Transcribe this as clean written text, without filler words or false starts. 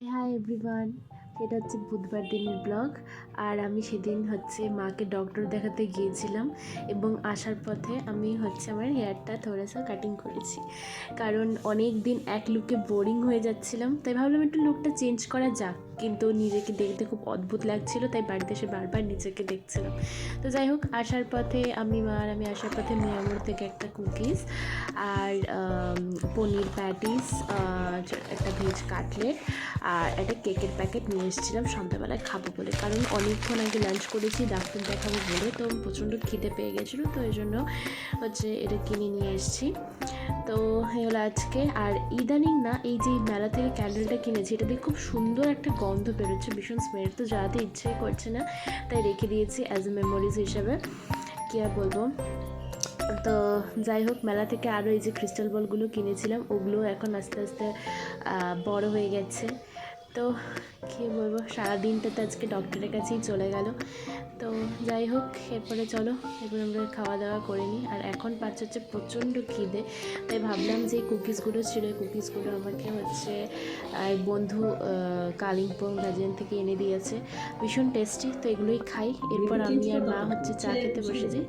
Hi everyone, এটা হচ্ছে বুধবার দিনের ব্লগ। আর আমি সেদিন মাকে ডক্টর দেখাতে গিয়েছিলাম এবং আসার পথে আমি আমার হেয়ারটা থোড়াসা কাটিং করেছি, কারণ অনেক দিন এক লুকে বোরিং হয়ে যাচ্ছিলাম, তাই ভাবলাম একটু লুকটা চেঞ্জ করা যাক। কিন্তু নিজেকে দেখতে খুব অদ্ভুত লাগছিল, তাই বাড়িতে এসে বারবার নিজেকে দেখছিলাম। তো যাই হোক, আসার পথে আমি আসার পথে মিয়ামোর থেকে একটা কুকিজ আর পনির প্যাটিস, একটা ভেজ কাটলেট আর একটা কেকের প্যাকেট নিয়ে এসেছিলাম সন্ধ্যাবেলায় খাবো বলে, কারণ অনেকক্ষণ আগে লাঞ্চ করেছি ডাক্তার দেখাবো বলে, তো প্রচণ্ড খিদে পেয়ে গেছিলো, তো এই জন্য এটা কিনে নিয়ে এসেছি। তো হলো আজকে। আর ইদানিং না, এই যে মেলা থেকে ক্যান্ডেলটা কিনেছি, এটা দিয়ে খুব সুন্দর একটা গন্ধ বেরোচ্ছে, ভীষণ স্মেল, তো জ্বালাতে ইচ্ছে করছে না, তাই রেখে দিয়েছি অ্যাজ এ মেমোরিজ হিসাবে। কী আর বলবো। তো যাই হোক, মেলা থেকে আরও এই যে ক্রিস্টাল বলগুলো কিনেছিলাম, ওগুলো এখন আস্তে আস্তে বড় হয়ে গেছে। তো কী বলবো, সারাদিনটা তো আজকে ডক্টরের কাছেই চলে গেল। তো যাই হোক, এরপরে চলো এরপরে আমরা খাওয়া দাওয়া করে নিই। আর এখন হচ্ছে প্রচণ্ড খিদে, তাই ভাবলাম যে কুকিজগুলো ছিল, এই কুকিজগুলো আমাকে বন্ধু কালিম্পং দার্জিলিং থেকে এনে দিয়েছে, ভীষণ টেস্টি, তো এগুলোই খাই। এরপর আমি আর মা চা খেতে বসেছি।